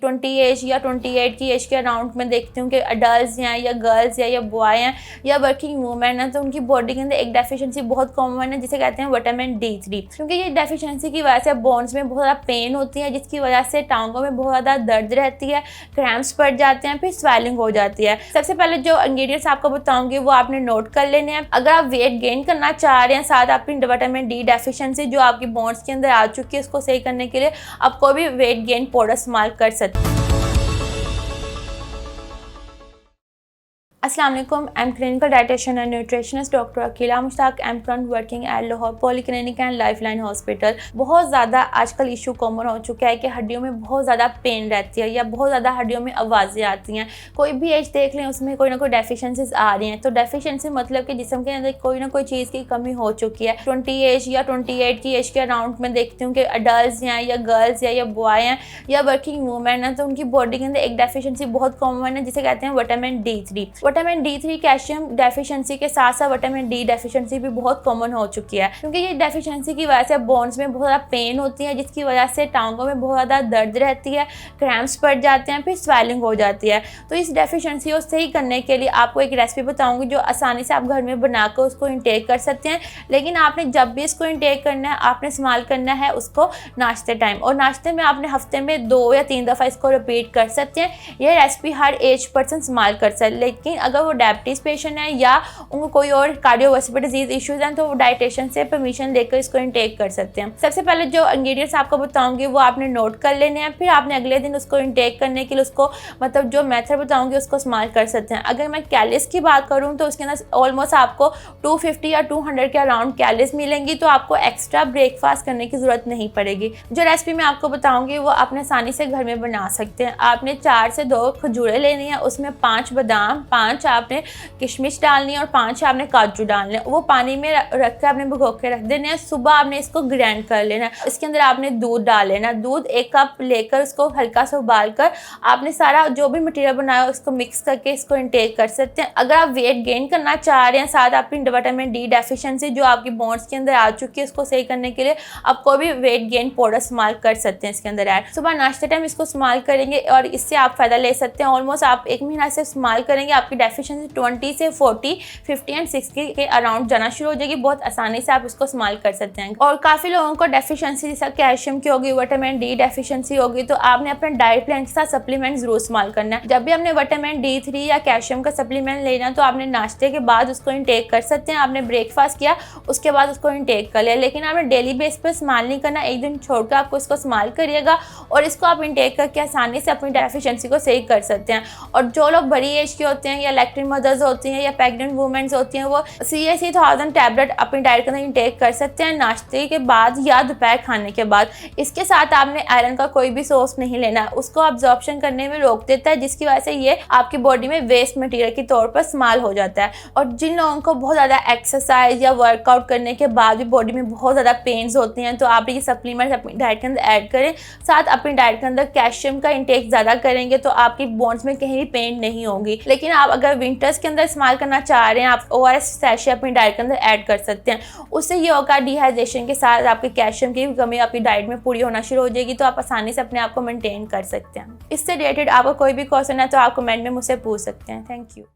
20 as या 28 की as के अराउंड में देखती हूँ कि अडल्ट हैं या गर्ल्स या बॉय हैं या वर्किंग वूमेन हैं, तो उनकी बॉडी के अंदर एक डेफिशिएंसी बहुत कॉमन है जिसे कहते हैं विटामिन D3। क्योंकि ये डेफिशिएंसी की वजह से बोन्स में बहुत ज़्यादा पेन होती है, जिसकी वजह से टांगों में बहुत ज़्यादा दर्द रहती है, क्रैम्प्स पड़ जाते हैं, फिर स्वेलिंग हो जाती है। सबसे पहले जो इंग्रेडिएंट्स आपको बताऊंगी वो आपने नोट कर लेने हैं। अगर आप वेट गेन करना चाह रहे हैं, साथ आपकी विटामिन D डेफिशिएंसी जो आपकी बोन्स के अंदर आ चुकी है, उसको सही करने के लिए आप कोई भी वेट गेन पाउडर इस्तेमाल कर सकते हैं। अस्सलाम वालेकुम, I am clinical dietitian and nutritionist doctor Akila Mushtaq, I am current working at Lahore polyclinic and lifeline hospital. बहुत ज़्यादा आजकल इशू कॉमन हो चुका है कि हड्डियों में बहुत ज़्यादा पेन रहती है या बहुत ज़्यादा हड्डियों में आवाज़ें आती हैं। कोई भी एज देख लें उसमें कोई ना कोई डेफिशिएंसीज आ रही हैं। तो डेफिशिएंसी मतलब कि जिस्म के अंदर कोई ना कोई चीज़ की कमी हो चुकी है। 20 एज या 28 की एज के अराउंड में देखती हूँ कि अडल्ट हैं या गर्ल्स या बॉय हैं या वर्किंग वूमेन हैं, तो उनकी बॉडी के अंदर एक डेफिशिएंसी बहुत कॉमन है जिसे कहते हैं vitamin D3। Vitamin D3 calcium deficiency के साथ साथ विटामिन D डेफिशिएंसी भी बहुत कॉमन हो चुकी है, क्योंकि ये डेफिशिएंसी की वजह से बोन्स में बहुत ज़्यादा पेन होती है, जिसकी वजह से टांगों में बहुत ज़्यादा दर्द रहती है, क्रैम्प्स पड़ जाते हैं, फिर स्वेलिंग हो जाती है। तो इस डेफिशिएंसी को सही करने के लिए आपको एक रेसिपी बताऊंगी जो आसानी से आप घर में बनाकर उसको इंटेक कर सकते हैं। लेकिन आपने जब भी इसको इंटेक करना है, आपने इस्तेमाल करना है उसको नाश्ते टाइम, और नाश्ते में आपने हफ्ते में 2 या 3 दफ़ा इसको रिपीट कर सकते हैं। यह रेसिपी हर एज पर्सन इस्तेमाल कर सकते हैं, लेकिन अगर वो डायबिटीज़ पेशेंट है या उनको कोई और कार्डियोवैस्कुलर डिजीज इश्यूज हैं तो वो डाइटिशियन से परमिशन लेकर इसको इंटेक कर सकते हैं। सबसे पहले जो इंग्रेडिएंट्स आपको बताऊंगी वो आपने नोट कर लेने हैं, फिर आपने अगले दिन उसको इंटेक करने के लिए उसको मतलब जो मेथड बताऊंगी उसको इस्तेमाल कर सकते हैं। अगर मैं कैलोरीज की बात करूँ तो उसके अंदर ऑलमोस्ट आपको 250 या 200 के अराउंड कैलोरीज मिलेंगी, तो आपको एक्स्ट्रा ब्रेकफास्ट करने की जरूरत नहीं पड़ेगी। जो रेसिपी मैं आपको बताऊंगी वो आप आसानी से घर में बना सकते हैं। आपने 4 से 2 खजूरें लेनी है, उसमें 5 बादाम, 5 आपने किशमिश डालनी है और 5 आपने काजू डालने हैं। वो पानी में रख कर आपने भिगो के रख देने हैं। सुबह आपने इसको ग्राइंड कर लेना है। इसके अंदर आपने दूध डाल लेना। दूध 1 कप लेकर उसको हल्का सा उबाल कर आपने सारा जो भी मटेरियल बनाया उसको मिक्स करके इसको इंटेक कर सकते हैं। अगर आप वेट गेन करना चाह रहे हैं, साथ आपकी विटामिन D डेफिशिएंसी जो आपकी बोन्स के अंदर आ चुकी है उसको सही करने के लिए आप कोई भी वेट गेन पाउडर इस्तेमाल कर सकते हैं इसके अंदर ऐड। सुबह नाश्ते टाइम इसको इस्तेमाल करेंगे और इससे आप फ़ायदा ले सकते हैं। ऑलमोस्ट आप 1 महीना से इस्तेमाल करेंगे, आपकी डेफिशिएंसी 20 से 40, 50 एंड 60 के अराउंड जाना शुरू हो जाएगी। बहुत आसानी से आप इसको इस्तेमाल कर सकते हैं। और काफ़ी लोगों को डेफिशिएंसी जैसा कैल्शियम की होगी, विटामिन D डेफिशिएंसी होगी, तो आपने अपने डाइट प्लान के साथ सप्लीमेंट जरूर इस्तेमाल करना है। जब भी हमने विटामिन D3 या कैल्शियम का सप्लीमेंट लेना तो आपने नाश्ते के बाद उसको इंटेक कर सकते हैं। आपने ब्रेकफास्ट किया उसके बाद उसको इंटेक कर लिया, लेकिन आपने डेली बेस पर इस्तेमाल नहीं करना। एक दिन छोड़कर आपको इसको इस्तेमाल करिएगा और इसको आप इंटेक करके आसानी से अपनी डेफिशिएंसी को सही कर सकते हैं। और जो लोग बड़ी एज के होते हैं या लैक्टिंग मदर्स होती हैं या प्रेग्नेंट वुमेन्स होती हैं, वो CA-1000 टैबलेट अपनी डाइट के अंदर इंटेक कर सकते हैं नाश्ते के बाद या दोपहर खाने के बाद। इसके साथ आपने आयरन का कोई भी सोर्स नहीं लेना, उसको अब्जॉर्प्शन करने में रोक देता है, जिसकी वजह से ये आपकी बॉडी में वेस्ट मटेरियल के तौर पर इस्तेमाल हो जाता है। और जिन लोगों को बहुत ज़्यादा एक्सरसाइज या वर्कआउट करने के बाद भी बॉडी में बहुत ज़्यादा पेन्स होती हैं, तो आप ये सप्लीमेंट अपनी डाइट के अंदर ऐड करें। साथ अपनी डाइट के अंदर कैल्शियम का इंटेक ज़्यादा करेंगे तो आपकी बोन्स में कहीं भी पेन नहीं होगी। लेकिन आप अगर विंटर्स के अंदर इस्तेमाल करना चाह रहे हैं, आप ORS सैशे अपनी डाइट के अंदर ऐड कर सकते हैं। उससे ये होगा डिहाइड्रेशन के साथ आपके कैल्शियम की कमी आपकी डाइट में पूरी होना शुरू हो जाएगी, तो आप आसानी से अपने आप को मेंटेन कर सकते हैं। इससे रिलेटेड आपको कोई भी क्वेश्चन है तो आप कमेंट में मुझसे पूछ सकते हैं। Thank you.